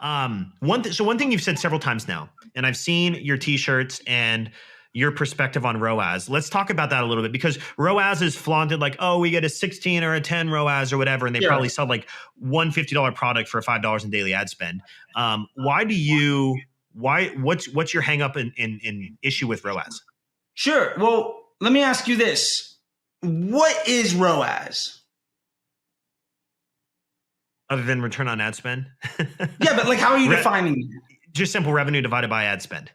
So one thing you've said several times now, and I've seen your t-shirts and your perspective on ROAS. Let's talk about that a little bit, because ROAS is flaunted like, oh, we get a 16 or a 10 ROAS or whatever, and they probably sell like one $50 product for $5 in daily ad spend. What's your hang up in issue with ROAS? Sure. Well, let me ask you this. What is ROAS? Other than return on ad spend? Yeah, but like, how are you defining it? Just simple revenue divided by ad spend.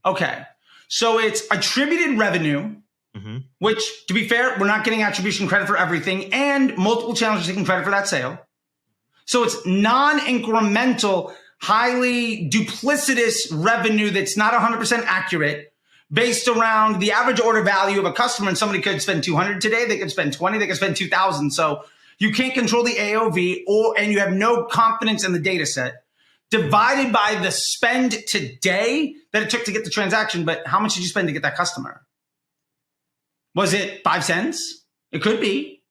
Okay. So it's attributed revenue, which, to be fair, we're not getting attribution credit for everything, and multiple channels are taking credit for that sale. So it's non-incremental, highly duplicitous revenue that's not 100% accurate, based around the average order value of a customer. And somebody could spend 200 today, they could spend 20, they could spend 2,000. So you can't control the AOV, and you have no confidence in the data set, divided by the spend today that it took to get the transaction. But how much did you spend to get that customer? Was it 5 cents? It could be.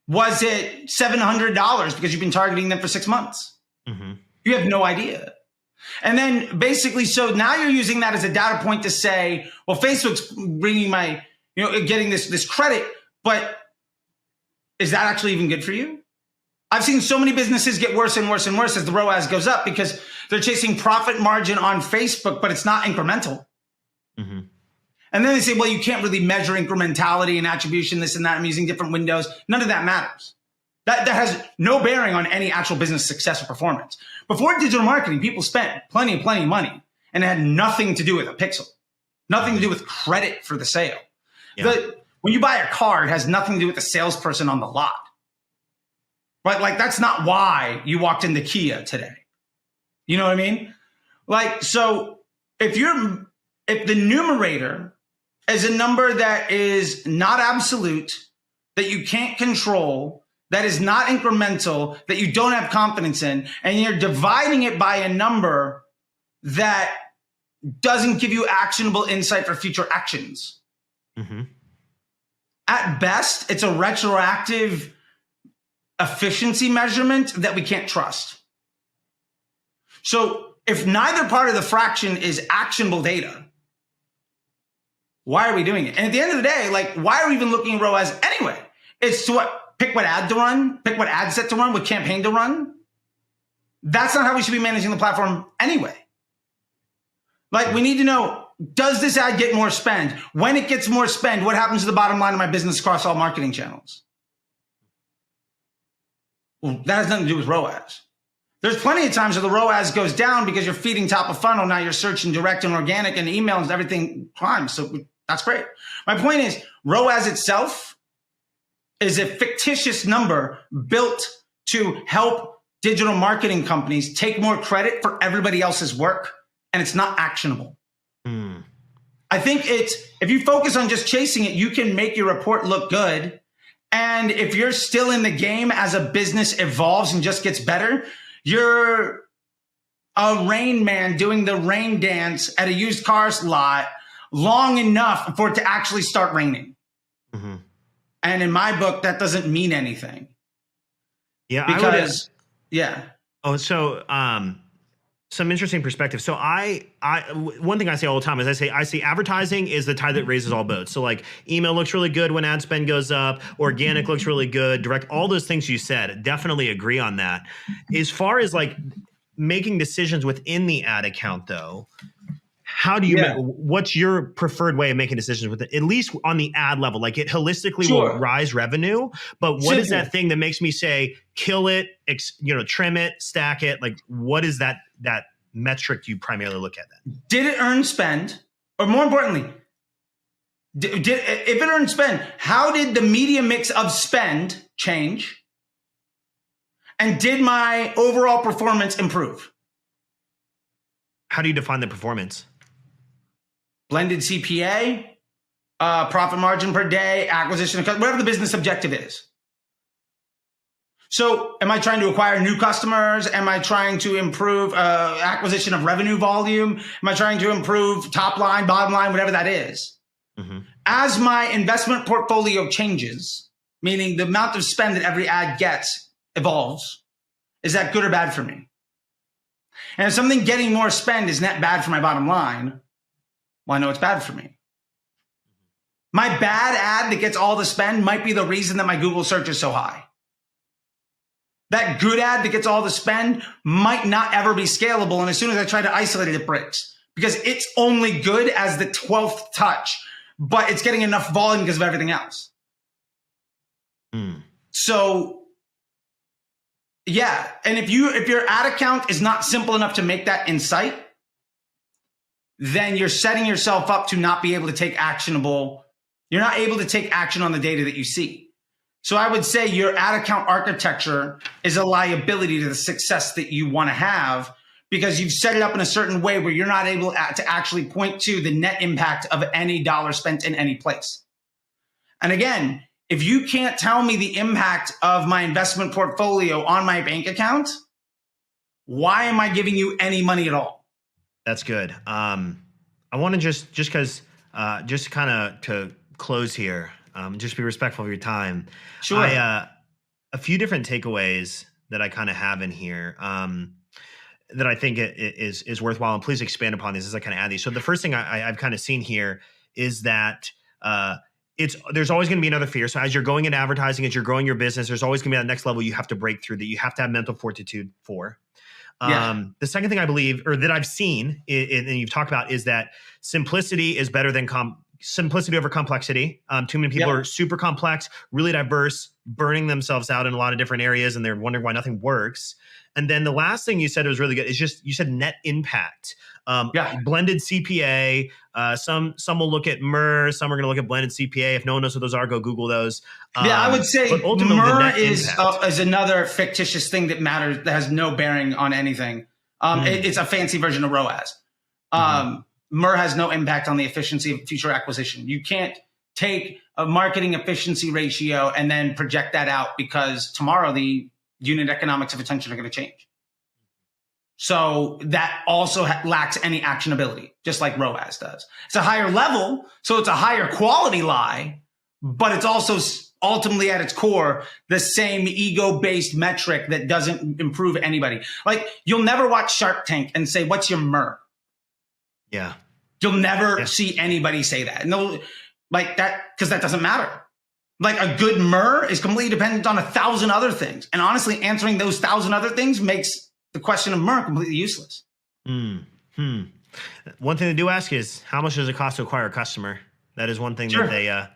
Was it $700 because you've been targeting them for 6 months? You have no idea. And then basically, so now you're using that as a data point to say, well, Facebook's bringing my, getting this credit, but is that actually even good for you? I've seen so many businesses get worse and worse and worse as the ROAS goes up, because they're chasing profit margin on Facebook, but it's not incremental. And then they say, well, you can't really measure incrementality and attribution, this and that. I'm using different windows. None of that matters. That has no bearing on any actual business success or performance. Before digital marketing, people spent plenty of money, and it had nothing to do with a pixel, nothing to do with credit for the sale. When you buy a car, it has nothing to do with the salesperson on the lot. But like, that's not why you walked into Kia today. You know what I mean? Like, so if the numerator is a number that is not absolute, that you can't control, that is not incremental, that you don't have confidence in, and you're dividing it by a number that doesn't give you actionable insight for future actions. At best, it's a retroactive efficiency measurement that we can't trust. So if neither part of the fraction is actionable data, why are we doing it? And at the end of the day, like, why are we even looking at ROAS anyway? It's to pick what ad to run, pick what ad set to run, what campaign to run. That's not how we should be managing the platform anyway. Like, we need to know, does this ad get more spend? When it gets more spend, what happens to the bottom line of my business across all marketing channels? Well, that has nothing to do with ROAS. There's plenty of times where the ROAS goes down because you're feeding top of funnel. Now you're searching direct and organic and email and everything climbs. So that's great. My point is, ROAS itself is a fictitious number built to help digital marketing companies take more credit for everybody else's work, and it's not actionable. I think if you focus on just chasing it, you can make your report look good. And if you're still in the game as a business evolves and just gets better, you're a Rain Man doing the rain dance at a used cars lot long enough for it to actually start raining. And in my book, that doesn't mean anything. Yeah, because Oh, so some interesting perspective. So one thing I say all the time is I say advertising is the tide that raises all boats. So like, email looks really good when ad spend goes up, organic looks really good, direct, all those things you said, definitely agree on that. As far as like making decisions within the ad account though, how do you what's your preferred way of making decisions with it, at least on the ad level? Like, it holistically will rise revenue, but what is that thing that makes me say kill it, trim it, stack it? Like, what is that metric you primarily look at then? Did it earn spend? Or more importantly, if it earned spend, how did the media mix of spend change? And did my overall performance improve? How do you define the performance? Blended CPA, profit margin per day, acquisition of customers, whatever the business objective is. So am I trying to acquire new customers? Am I trying to improve acquisition of revenue volume? Am I trying to improve top line, bottom line, whatever that is? As my investment portfolio changes, meaning the amount of spend that every ad gets evolves, is that good or bad for me? And if something getting more spend is net bad for my bottom line, well, I know it's bad for me. My bad ad that gets all the spend might be the reason that my Google search is so high. That good ad that gets all the spend might not ever be scalable. And as soon as I try to isolate it, it breaks because it's only good as the 12th touch, but it's getting enough volume because of everything else. So yeah. And if your ad account is not simple enough to make that in sight, then you're setting yourself up to not be able to take actionable. You're not able to take action on the data that you see. So I would say your ad account architecture is a liability to the success that you want to have because you've set it up in a certain way where you're not able to actually point to the net impact of any dollar spent in any place. And again, if you can't tell me the impact of my investment portfolio on my bank account, why am I giving you any money at all? That's good. I want to just kind of to close here, just be respectful of your time. Sure. A few different takeaways that I kind of have in here that I think is worthwhile, and please expand upon these as I kind of add these. So the first thing I've kind of seen here is that there's always going to be another fear. So as you're going into advertising, as you're growing your business, there's always going to be that next level you have to break through that you have to have mental fortitude for. The second thing I believe, or that I've seen, and you've talked about, is that simplicity is better than simplicity over complexity. Too many people are super complex, really diverse, burning themselves out in a lot of different areas, and they're wondering why nothing works. And then the last thing you said was really good. Is just, you said net impact. Blended CPA. Some will look at MER. Some are going to look at blended CPA. If no one knows what those are, go Google those. I would say MER is another fictitious thing that matters, that has no bearing on anything. It's a fancy version of ROAS. MER has no impact on the efficiency of future acquisition. You can't take a marketing efficiency ratio and then project that out because tomorrow the unit economics of attention are going to change. So that also lacks any actionability, just like ROAS does. It's a higher level, so it's a higher quality lie, but it's also ultimately at its core the same ego-based metric that doesn't improve anybody. Like, you'll never watch Shark Tank and say, "What's your MER?" Yeah. You'll never see anybody say that. No, like that, because that doesn't matter. Like, a good MER is completely dependent on 1,000 other things. And honestly, answering those 1,000 other things makes the question of MER completely useless. One thing they do ask is, how much does it cost to acquire a customer? That is one thing that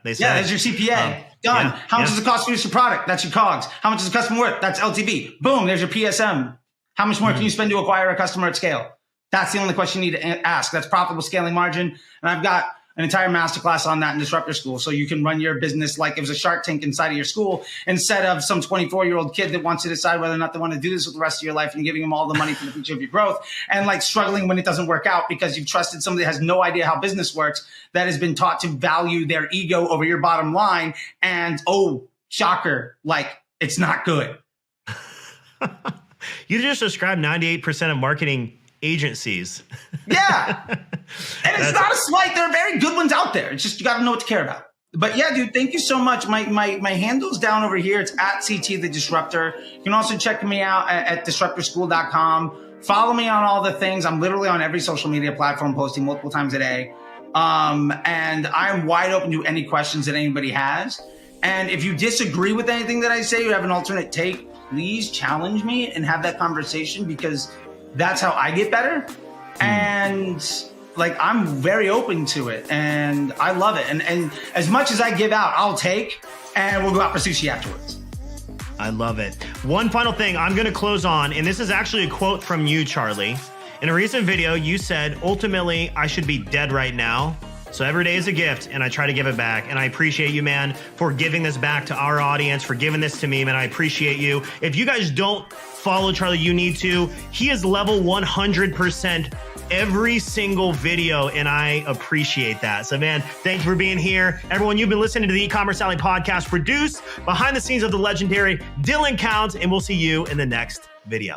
they say. Yeah, that's your CPA. Done. How much does it cost to produce your product? That's your COGS. How much is the customer worth? That's LTV. Boom, there's your PSM. How much more can you spend to acquire a customer at scale? That's the only question you need to ask. That's profitable scaling margin. And I've got an entire masterclass on that in Disrupt Your School. So you can run your business like it was a Shark Tank inside of your school, instead of some 24-year-old kid that wants to decide whether or not they want to do this with the rest of your life and giving them all the money for the future of your growth, and like struggling when it doesn't work out because you've trusted somebody that has no idea how business works, that has been taught to value their ego over your bottom line. And oh, shocker, like, it's not good. You just described 98% of marketing agencies. Yeah. And it's not a slight. There are very good ones out there. It's just, you got to know what to care about. But yeah, dude, thank you so much. My handle's down over here. It's at CT The Disruptor. You can also check me out at disruptorschool.com. Follow me on all the things. I'm literally on every social media platform, posting multiple times a day. And I'm wide open to any questions that anybody has. And if you disagree with anything that I say, you have an alternate take, please challenge me and have that conversation, because that's how I get better. And like, I'm very open to it and I love it. And as much as I give out, I'll take, and we'll go out for sushi afterwards. I love it. One final thing I'm going to close on, and this is actually a quote from you, Charley. In a recent video, you said, ultimately, I should be dead right now. So every day is a gift, and I try to give it back. And I appreciate you, man, for giving this back to our audience, for giving this to me, man. I appreciate you. If you guys don't follow Charley, you need to. He is level 100% every single video, and I appreciate that. So, man, thank you for being here. Everyone, you've been listening to the E-commerce Alley podcast, produced behind the scenes of the legendary Dylan Count, and we'll see you in the next video.